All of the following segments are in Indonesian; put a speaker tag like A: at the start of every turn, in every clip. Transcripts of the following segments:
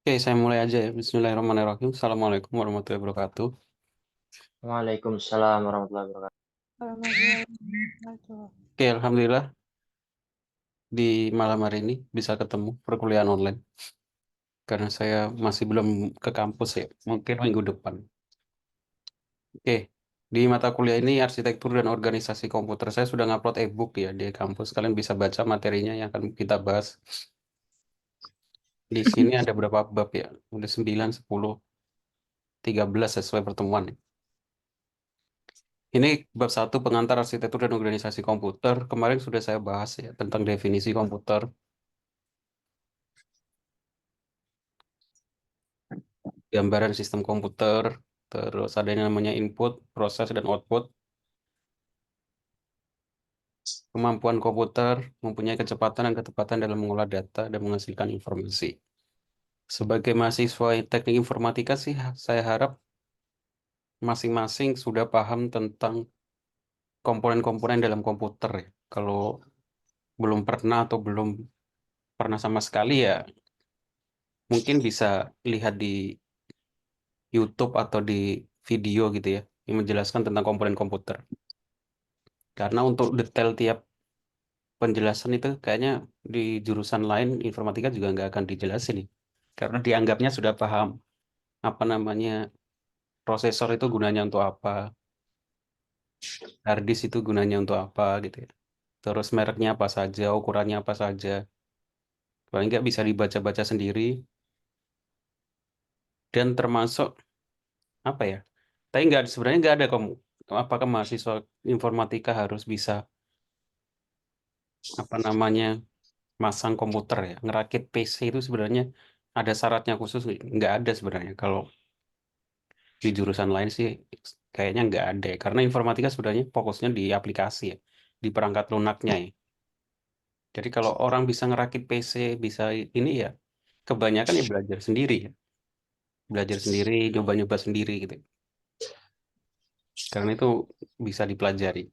A: Oke, saya mulai aja ya. Bismillahirrahmanirrahim. Assalamualaikum warahmatullahi wabarakatuh.
B: Waalaikumsalam warahmatullahi wabarakatuh.
C: Warahmatullahi wabarakatuh.
A: Oke, alhamdulillah di malam hari ini bisa ketemu perkuliahan online karena saya masih belum ke kampus ya. Mungkin minggu depan. Oke, di mata kuliah ini arsitektur dan organisasi komputer saya sudah ngupload e-book ya di kampus. Kalian bisa baca materinya yang akan kita bahas. Di sini ada berapa bab ya? Udah 9, 10, 13 sesuai pertemuan. Ini bab 1 pengantar arsitektur dan organisasi komputer. Kemarin sudah saya bahas ya tentang definisi komputer, gambaran sistem komputer, terus ada yang namanya input, proses, dan output. Kemampuan komputer mempunyai kecepatan dan ketepatan dalam mengolah data dan menghasilkan informasi. Sebagai mahasiswa teknik informatika sih, saya harap masing-masing sudah paham tentang komponen-komponen dalam komputer ya. Kalau belum pernah atau belum pernah sama sekali ya, mungkin bisa lihat di YouTube atau di video gitu ya, yang menjelaskan tentang komponen komputer. Karena untuk detail tiap penjelasan itu kayaknya di jurusan lain informatika juga nggak akan dijelasin nih. Karena dianggapnya sudah paham apa namanya prosesor itu gunanya untuk apa, hard disk itu gunanya untuk apa gitu ya. Terus mereknya apa saja, ukurannya apa saja. Paling nggak bisa dibaca-baca sendiri dan termasuk apa ya? Tapi nggak sebenarnya nggak ada kamu. Apakah mahasiswa informatika harus bisa apa namanya masang komputer ya, ngerakit PC itu sebenarnya ada syaratnya khusus nggak ada sebenarnya. Kalau di jurusan lain sih kayaknya nggak ada ya. Karena informatika sebenarnya fokusnya di aplikasi ya, di perangkat lunaknya ya. Jadi kalau orang bisa ngerakit PC, bisa ini ya, kebanyakan ya belajar sendiri ya. Belajar sendiri, nyoba-nyoba sendiri gitu. Karena itu bisa dipelajari.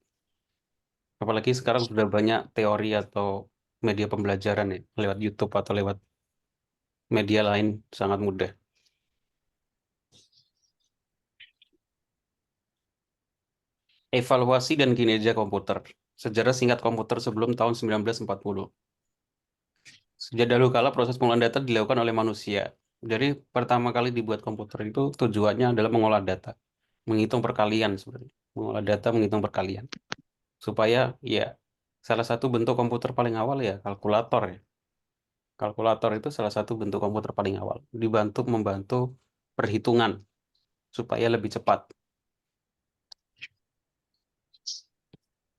A: Apalagi sekarang sudah banyak teori atau media pembelajaran ya, lewat YouTube atau lewat media lain sangat mudah. Evaluasi dan kinerja komputer. Sejarah singkat komputer sebelum tahun 1940. Sejak dahulu kala proses pengolahan data dilakukan oleh manusia. Jadi pertama kali dibuat komputer itu tujuannya adalah mengolah data, menghitung perkalian sebenarnya, mengolah data, menghitung perkalian. Supaya ya salah satu bentuk komputer paling awal ya kalkulator ya. Kalkulator itu salah satu bentuk komputer paling awal, membantu perhitungan supaya lebih cepat.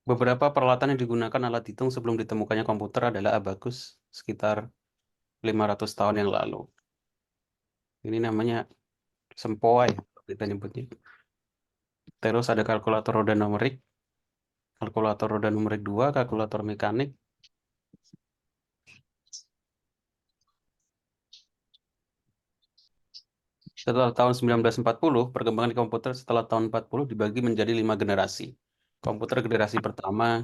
A: Beberapa peralatan yang digunakan alat hitung sebelum ditemukannya komputer adalah abacus sekitar 500 tahun yang lalu. Ini namanya sempoa ya, kita nyebutnya. Terus ada kalkulator roda numerik, kalkulator roda numerik 2, kalkulator mekanik. Setelah tahun 1940, perkembangan di komputer setelah tahun 40 dibagi menjadi 5 generasi. Komputer generasi pertama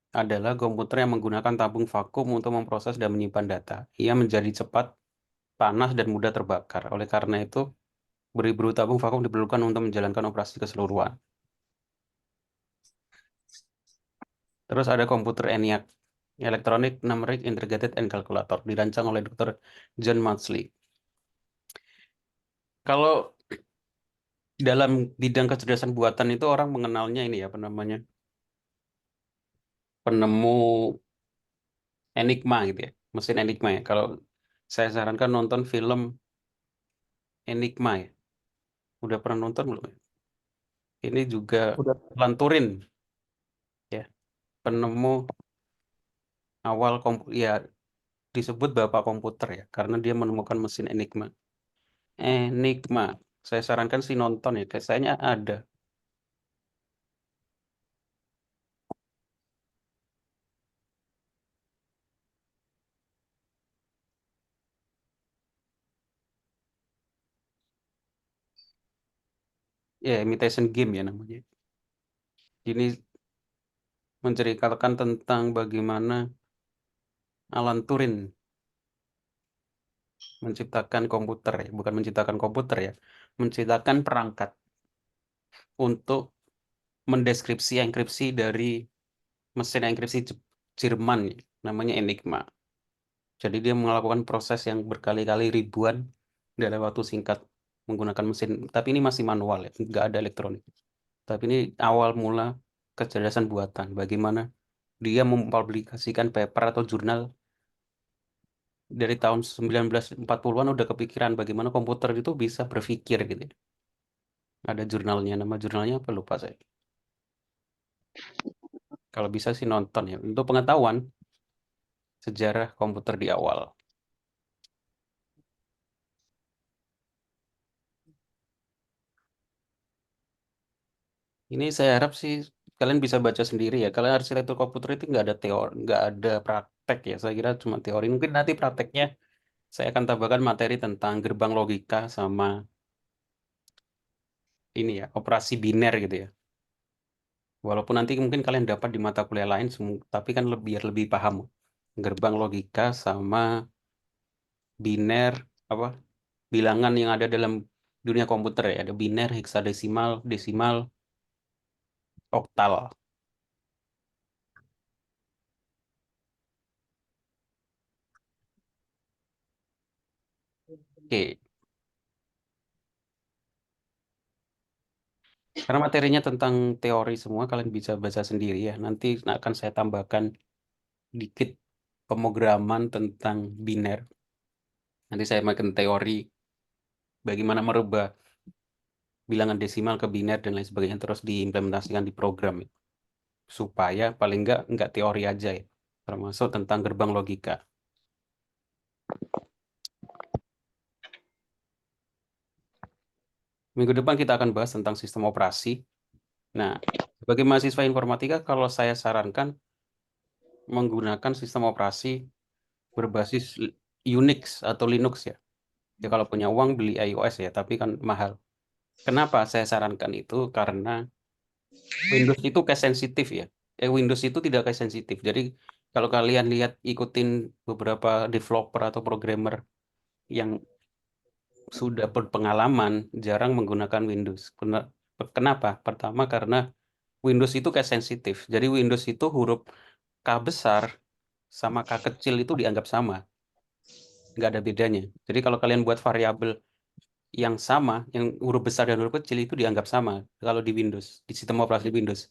A: adalah komputer yang menggunakan tabung vakum untuk memproses dan menyimpan data. Ia menjadi cepat, panas, dan mudah terbakar. Oleh karena itu, beribu tabung vakum diperlukan untuk menjalankan operasi keseluruhan. Terus ada komputer ENIAC, Electronic Numeric Integrated and Calculator, dirancang oleh Dr. John Maudsley. Kalau dalam bidang kecerdasan buatan itu orang mengenalnya ini ya, apa namanya, penemu Enigma gitu ya, mesin Enigma ya. Kalau saya sarankan nonton film Enigma ya. Udah pernah nonton belum ya? Ini juga
B: Udah.
A: Alan Turing ya, penemu awal ya disebut bapak komputer ya, karena dia menemukan mesin Enigma. Enigma. Saya sarankan sih nonton ya, kayaknya ada. Ya, imitation game ya namanya. Ini menceritakan tentang bagaimana Alan Turing menciptakan komputer ya, bukan menciptakan komputer ya, menciptakan perangkat untuk mendeskripsi enkripsi dari mesin enkripsi Jerman ya, namanya Enigma. Jadi dia melakukan proses yang berkali-kali ribuan dalam waktu singkat menggunakan mesin, tapi ini masih manual ya, nggak ada elektronik. Tapi ini awal mula kecerdasan buatan, bagaimana dia mempublikasikan paper atau jurnal dari tahun 1940-an udah kepikiran bagaimana komputer itu bisa berpikir gitu. Ada jurnalnya, nama jurnalnya apa lupa saya. Kalau bisa sih nonton ya, untuk pengetahuan sejarah komputer di awal. Ini saya harap sih kalian bisa baca sendiri ya. Kalian arsitektur komputer itu nggak ada teori, nggak ada praktek ya. Saya kira cuma teori. Mungkin nanti prakteknya saya akan tambahkan materi tentang gerbang logika sama ini ya, operasi biner gitu ya. Walaupun nanti mungkin kalian dapat di mata kuliah lain, tapi kan biar lebih paham gerbang logika sama biner apa bilangan yang ada dalam dunia komputer ya. Ada biner, heksadesimal, desimal, oktal. Oke, karena materinya tentang teori semua, kalian bisa baca sendiri ya. Nanti akan saya tambahkan dikit pemrograman tentang biner. Nanti saya makan teori bagaimana merubah bilangan desimal ke biner dan lain sebagainya terus diimplementasikan di program ya. Supaya paling nggak teori aja ya. Termasuk tentang gerbang logika. Minggu depan kita akan bahas tentang sistem operasi. Nah, sebagai mahasiswa informatika, kalau saya sarankan menggunakan sistem operasi berbasis Unix atau Linux ya. Ya kalau punya uang beli iOS ya, tapi kan mahal. Kenapa saya sarankan itu? Karena Windows itu case sensitif ya. Windows itu tidak case sensitif. Jadi kalau kalian lihat ikutin beberapa developer atau programmer yang sudah berpengalaman jarang menggunakan Windows. Kenapa? Pertama karena Windows itu case sensitif. Jadi Windows itu huruf K besar sama K kecil itu dianggap sama. Nggak ada bedanya. Jadi kalau kalian buat variabel yang sama, yang huruf besar dan huruf kecil itu dianggap sama kalau di Windows, di sistem operasi Windows.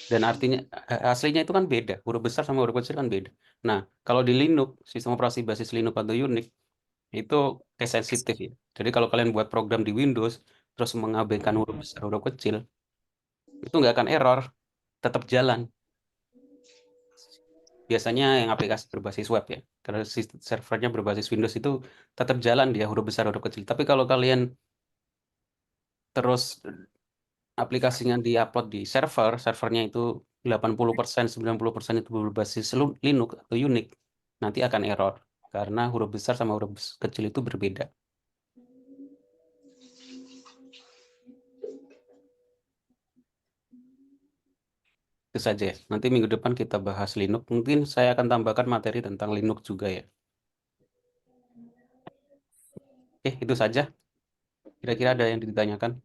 A: Dan artinya aslinya itu kan beda, huruf besar sama huruf kecil kan beda. Nah, kalau di Linux, sistem operasi basis Linux atau Unix itu case sensitif ya. Jadi kalau kalian buat program di Windows terus mengabaikan huruf besar, huruf kecil, itu nggak akan error, tetap jalan. Biasanya yang aplikasi berbasis web ya, karena servernya berbasis Windows itu tetap jalan dia huruf besar, huruf kecil. Tapi kalau kalian terus aplikasinya diupload di server, servernya itu 80%, 90% itu berbasis Linux atau Unix, nanti akan error karena huruf besar sama huruf kecil itu berbeda. Itu saja ya. Nanti minggu depan kita bahas Linux. Mungkin saya akan tambahkan materi tentang Linux juga ya. Oke, itu saja. Kira-kira ada yang ditanyakan?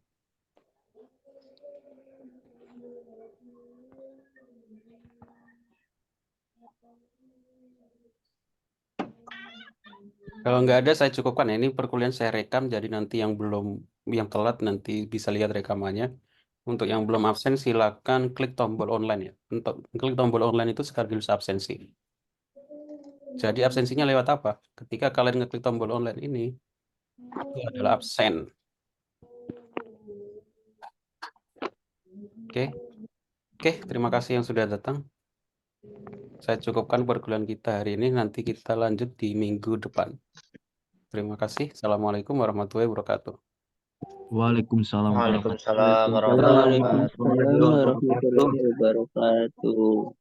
A: Kalau nggak ada, saya cukupkan ya. Ini perkuliahan saya rekam, jadi nanti yang telat nanti bisa lihat rekamannya. Untuk yang belum absen, silakan klik tombol online ya. Untuk klik tombol online itu sekaligus absensi. Jadi absensinya lewat apa? Ketika kalian ngeklik tombol online ini, itu adalah absen. Oke, oke. Terima kasih yang sudah datang. Saya cukupkan perkuliahan kita hari ini. Nanti kita lanjut di minggu depan. Terima kasih. Assalamualaikum warahmatullahi wabarakatuh.
B: Waalaikumsalam
D: Waalaikumsalam warahmatullahi
E: Waalaikumsalam
D: wabarakatuh.
E: warahmatullahi wabarakatuh.